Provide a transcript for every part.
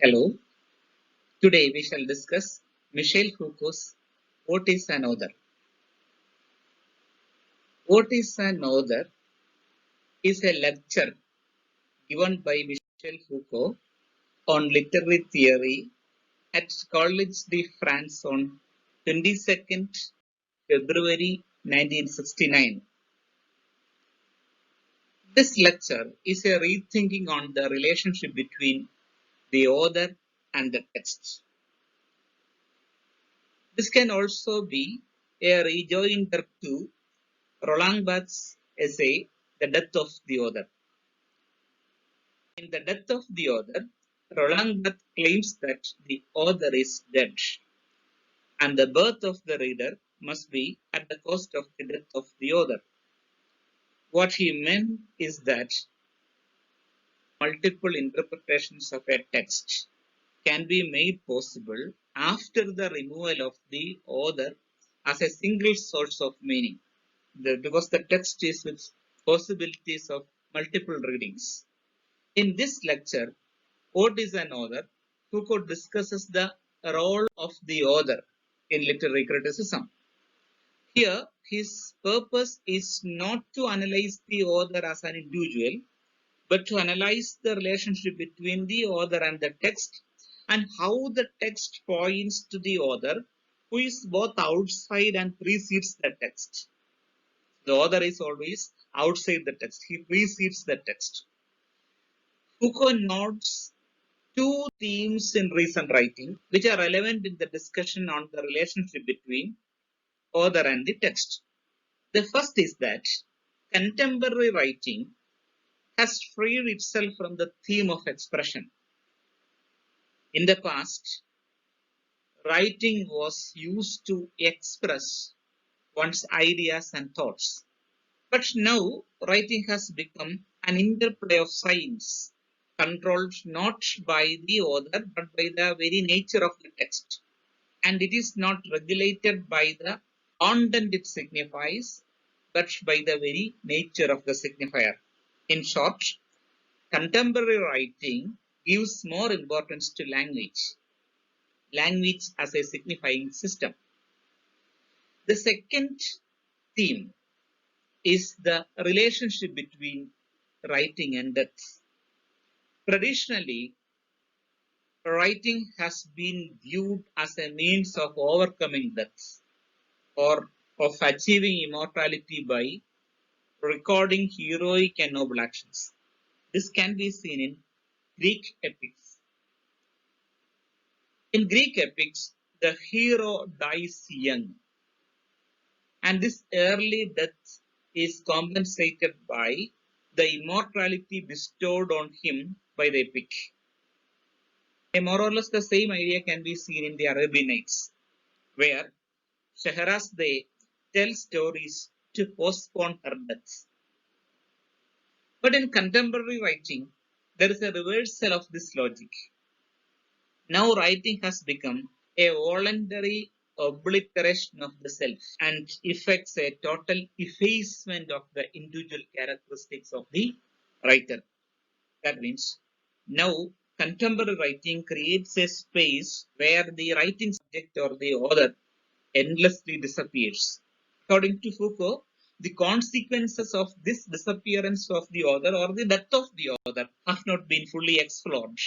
Hello, today we shall discuss Michel Foucault's What is an Author? What is an Author is a lecture given by Michel Foucault on literary theory at Collège de France on 22nd February 1969. This lecture is a rethinking on the relationship between the author and the text. This can also be a rejoinder to Roland Barthes' essay, The Death of the Author. In The Death of the Author, Roland Barthes claims that the author is dead, and the birth of the reader must be at the cost of the death of the author. What he meant is that multiple interpretations of a text can be made possible after the removal of the author as a single source of meaning, because the text is with possibilities of multiple readings. In this lecture, What is an Author? Foucault discusses the role of the author in literary criticism. Here, his purpose is not to analyze the author as an individual, but to analyze the relationship between the author and the text, and how the text points to the author, who is both outside and precedes the text. The author is always outside the text, he precedes the text. Foucault notes two themes in recent writing which are relevant in the discussion on the relationship between author and the text. The first is that contemporary writing has freed itself from the theme of expression. In the past, writing was used to express one's ideas and thoughts. But now, writing has become an interplay of science, controlled not by the author, but by the very nature of the text. And it is not regulated by the content it signifies, but by the very nature of the signifier. In short, contemporary writing gives more importance to language as a signifying system. The second theme is the relationship between writing and death. Traditionally, writing has been viewed as a means of overcoming death or of achieving immortality by recording heroic and noble actions. This can be seen in Greek epics. In Greek epics, the hero dies young, and this early death is compensated by the immortality bestowed on him by the epic. More or less the same idea can be seen in the Arabian Nights, where Scheherazade tells stories to postpone her death. But in contemporary writing, there is a reversal of this logic. Now writing has become a voluntary obliteration of the self and effects a total effacement of the individual characteristics of the writer. That means now contemporary writing creates a space where the writing subject or the author endlessly disappears. According to Foucault, the consequences of this disappearance of the author or the death of the author have not been fully explored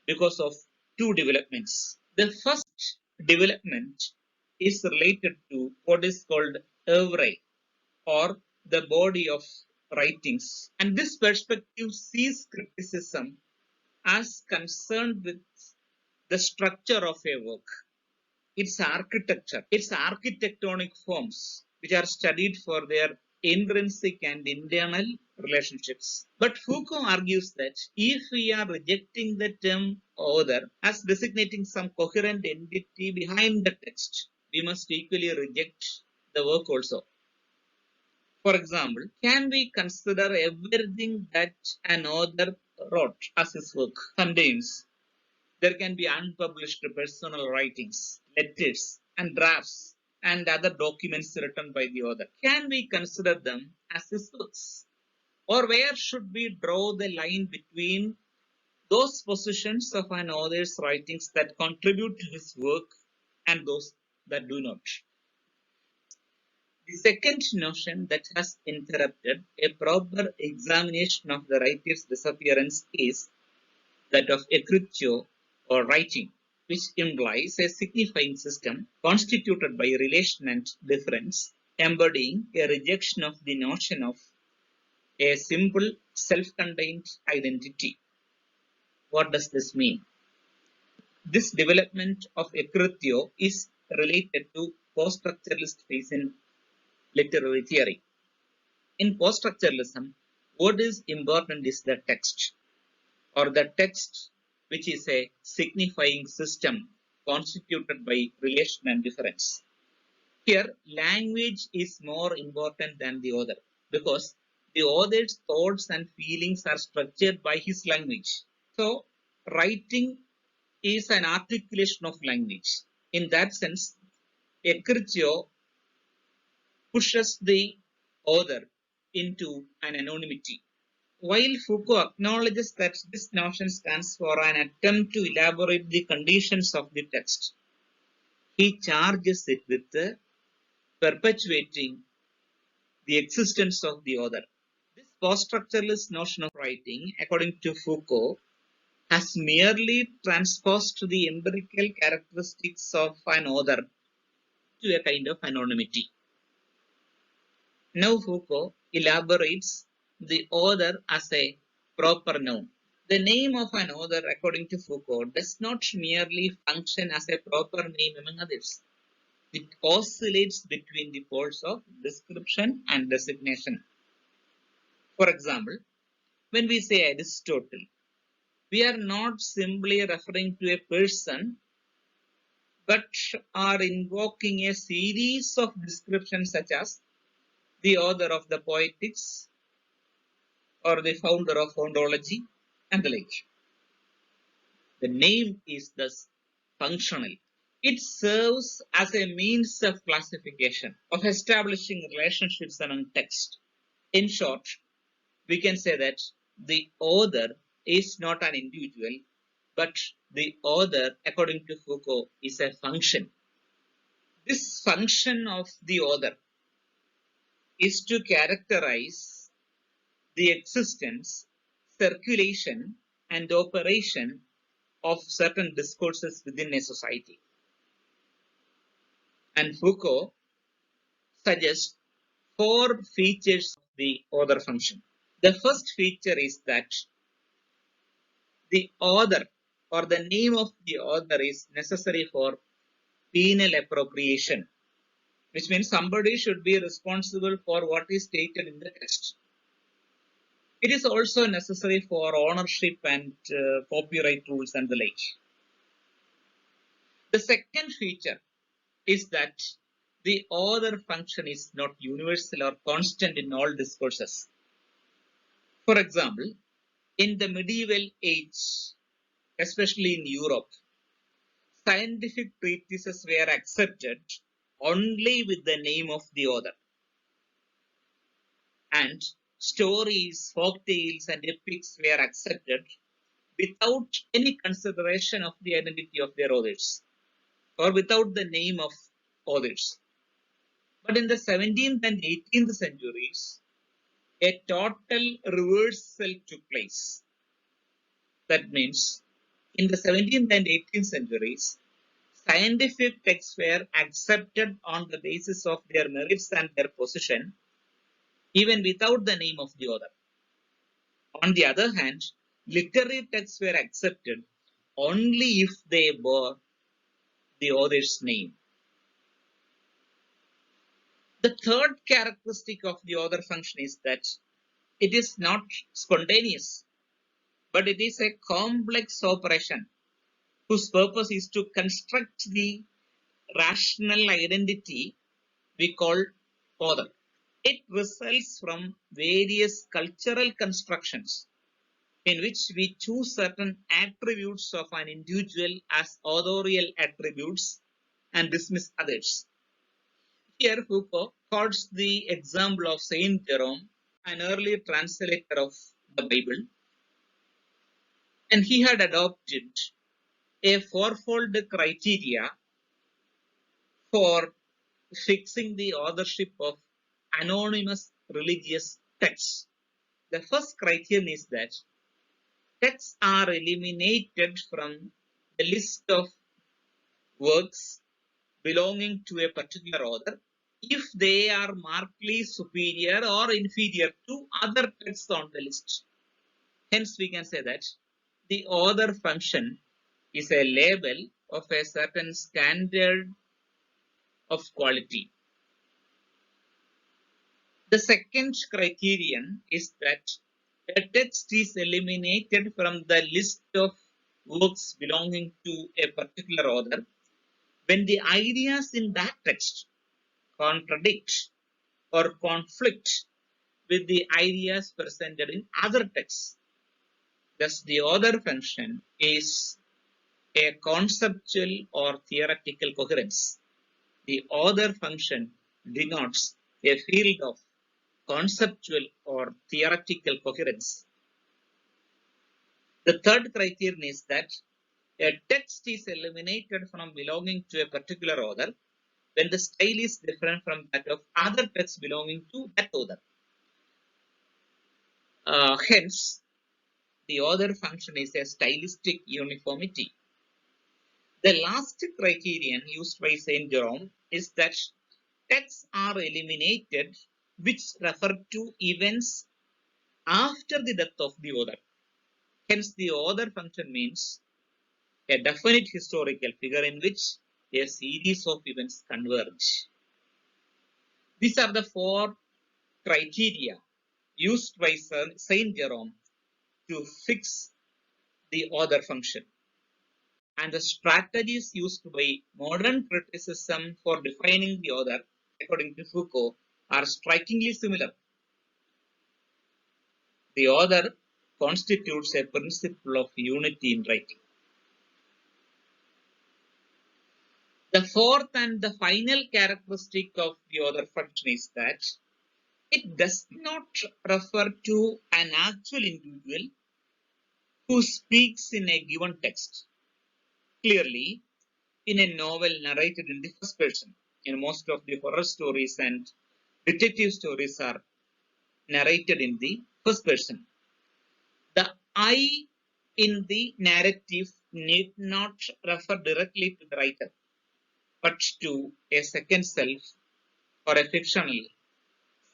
because of two developments. The first development is related to what is called oeuvre or the body of writings. And this perspective sees criticism as concerned with the structure of a work, its architecture, its architectonic forms, which are studied for their intrinsic and internal relationships. But Foucault argues that if we are rejecting the term author as designating some coherent entity behind the text, we must equally reject the work also. For example, can we consider everything that an author wrote as his work? Sometimes there can be unpublished personal writings, letters, and drafts, and other documents written by the author. Can we consider them as his works? Or where should we draw the line between those positions of an author's writings that contribute to his work and those that do not. The second notion that has interrupted a proper examination of the writer's disappearance is that of écriture or writing, which implies a signifying system constituted by relation and difference, embodying a rejection of the notion of a simple self-contained identity. What does this mean? This development of écriture is related to post-structuralist phase in literary theory. In post-structuralism, what is important is the text, or the text which is a signifying system constituted by relation and difference. Here, language is more important than the author, because the author's thoughts and feelings are structured by his language. So, writing is an articulation of language. In that sense, écriture pushes the author into an anonymity. While Foucault acknowledges that this notion stands for an attempt to elaborate the conditions of the text, he charges it with perpetuating the existence of the author. This post-structuralist notion of writing, according to Foucault, has merely transposed the empirical characteristics of an author to a kind of anonymity. Now Foucault elaborates the author as a proper noun. The name of an author, according to Foucault, does not merely function as a proper name among others. It oscillates between the poles of description and designation. For example, when we say Aristotle, we are not simply referring to a person, but are invoking a series of descriptions such as the author of the Poetics or the founder of ontology and the like. The name is thus functional. It serves as a means of classification, of establishing relationships among text. In short, we can say that the author is not an individual, but the author, according to Foucault, is a function. This function of the author is to characterize the existence, circulation, and operation of certain discourses within a society. And Foucault suggests 4 features of the author function. The first feature is that the author or the name of the author is necessary for penal appropriation, which means somebody should be responsible for what is stated in the text. It is also necessary for ownership and copyright rules and the like. The second feature is that the author function is not universal or constant in all discourses. For example, in the medieval age, especially in Europe, scientific treatises were accepted only with the name of the author. And stories, folk tales, and epics were accepted without any consideration of the identity of their authors, or without the name of authors. But in the 17th and 18th centuries, a total reversal took place. That means, in the 17th and 18th centuries, scientific texts were accepted on the basis of their merits and their position, even without the name of the author. On the other hand, literary texts were accepted only if they bore the author's name. The third characteristic of the author function is that it is not spontaneous, but it is a complex operation whose purpose is to construct the rational identity we call author. It results from various cultural constructions in which we choose certain attributes of an individual as authorial attributes and dismiss others. Here Foucault quotes the example of Saint Jerome, an early translator of the Bible, And he had adopted a fourfold criteria for fixing the authorship of anonymous religious texts. The first criterion is that texts are eliminated from the list of works belonging to a particular author if they are markedly superior or inferior to other texts on the list. Hence, we can say that the author function is a label of a certain standard of quality. The second criterion is that a text is eliminated from the list of works belonging to a particular author when the ideas in that text contradict or conflict with the ideas presented in other texts. Thus, the author function is a conceptual or theoretical coherence. The author function denotes a field of conceptual or theoretical coherence. The third criterion is that a text is eliminated from belonging to a particular author when the style is different from that of other texts belonging to that author. Hence, the author function is a stylistic uniformity. The last criterion used by Saint Jerome is that texts are eliminated which refer to events after the death of the author. Hence, the author function means a definite historical figure in which a series of events converge. These are the four criteria used by Saint Jerome to fix the author function. And the strategies used by modern criticism for defining the author, according to Foucault, are strikingly similar. The author constitutes a principle of unity in writing. The fourth and the final characteristic of the author function is that it does not refer to an actual individual who speaks in a given text. Clearly, in a novel narrated in the first person, most of the horror stories and detective stories are narrated in the first person. The I in the narrative need not refer directly to the writer, but to a second self or a fictional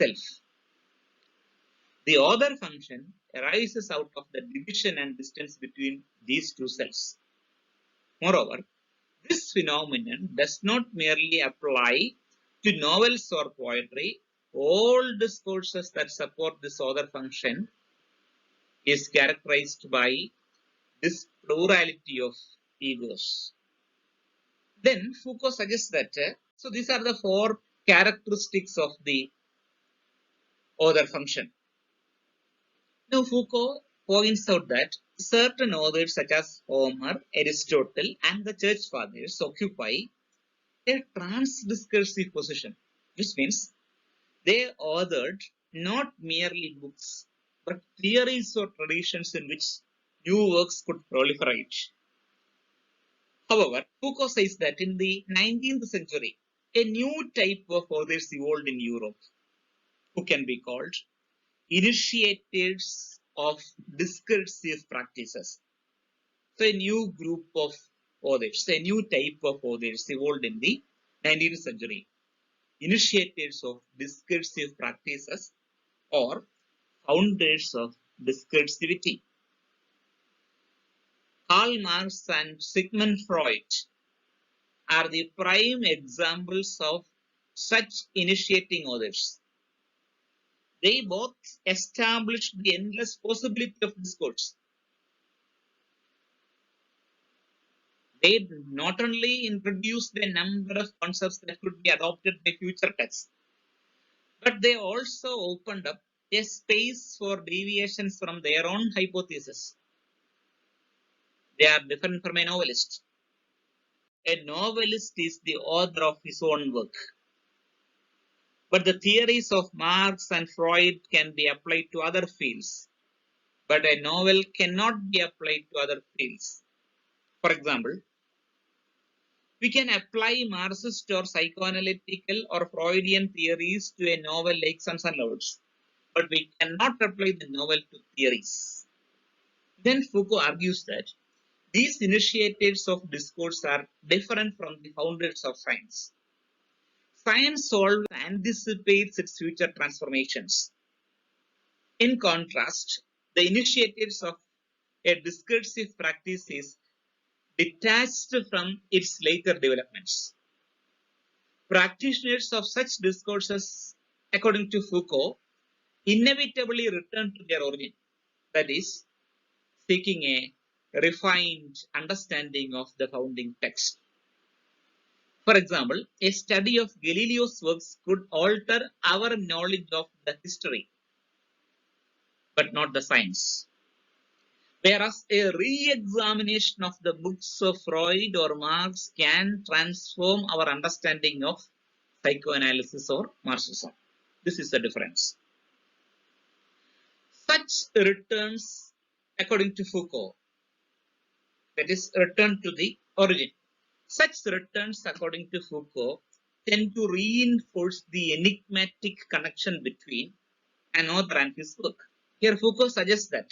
self. The author function arises out of the division and distance between these two selves. Moreover, this phenomenon does not merely apply to novels or poetry. All discourses that support this author function is characterized by this plurality of egos. Then Foucault suggests that, so these are the four characteristics of the author function. Now Foucault points out that certain authors such as Homer, Aristotle and the church fathers occupy a transdiscursive position, which means they authored not merely books, but theories or traditions in which new works could proliferate. However, Foucault says that in the 19th century, a new type of authors evolved in Europe, who can be called initiators of discursive practices. So a new group of authors, a new type of authors evolved in the 19th century. Initiators of discursive practices or founders of discursivity. Karl Marx and Sigmund Freud are the prime examples of such initiating authors. They both established the endless possibility of discourse. They not only introduced a number of concepts that could be adopted by future texts, but they also opened up a space for deviations from their own hypothesis. They are different from a novelist. A novelist is the author of his own work. But the theories of Marx and Freud can be applied to other fields. but a novel cannot be applied to other fields. For example, we can apply Marxist or psychoanalytical or Freudian theories to a novel like Sons and Lovers, but we cannot apply the novel to theories. Then Foucault argues that these initiatives of discourse are different from the founders of science. Science always anticipates its future transformations. In contrast, the initiatives of a discursive practice is detached from its later developments. Practitioners of such discourses, according to Foucault, inevitably return to their origin, that is, seeking a refined understanding of the founding text. For example, a study of Galileo's works could alter our knowledge of the history, but not the science. Whereas a re-examination of the books of Freud or Marx can transform our understanding of psychoanalysis or Marxism. This is the difference. Such returns, according to Foucault, that is, return to the origin. Such returns, according to Foucault, tend to reinforce the enigmatic connection between an author and his work. Here, Foucault suggests that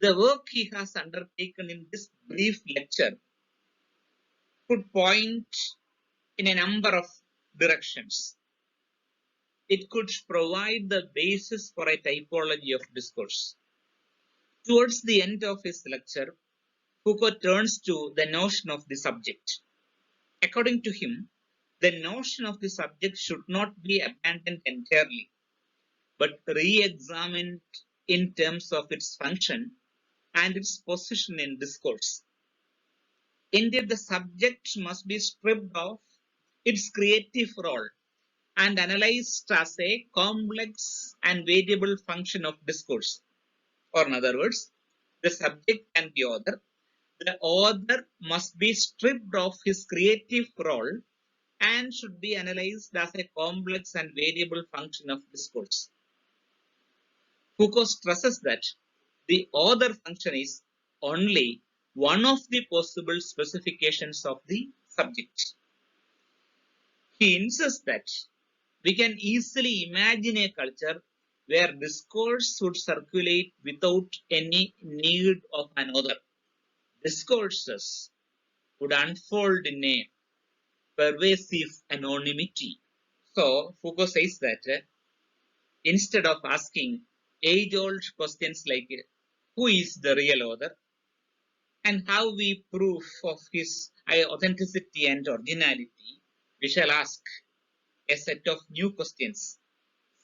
the work he has undertaken in this brief lecture could point in a number of directions. It could provide the basis for a typology of discourse. Towards the end of his lecture, Foucault turns to the notion of the subject. According to him, the notion of the subject should not be abandoned entirely, but re-examined in terms of its function and its position in discourse. Indeed, the subject must be stripped of its creative role and analyzed as a complex and variable function of discourse. Or in other words, the subject can be author. The author must be stripped of his creative role and should be analyzed as a complex and variable function of discourse. Foucault stresses that the author function is only one of the possible specifications of the subject. He insists that we can easily imagine a culture where discourse would circulate without any need of an author. Discourses would unfold in a pervasive anonymity. So Foucault says that instead of asking age-old questions like who is the real author and how we prove of his authenticity and originality, we shall ask a set of new questions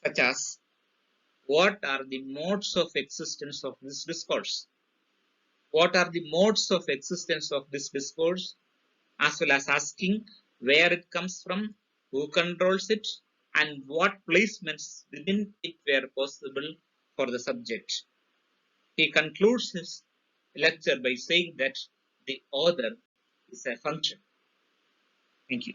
such as what are the modes of existence of this discourse? What are the modes of existence of this discourse? As well as asking where it comes from, who controls it, and what placements within it were possible for the subject. He concludes his lecture by saying that the author is a function. Thank you.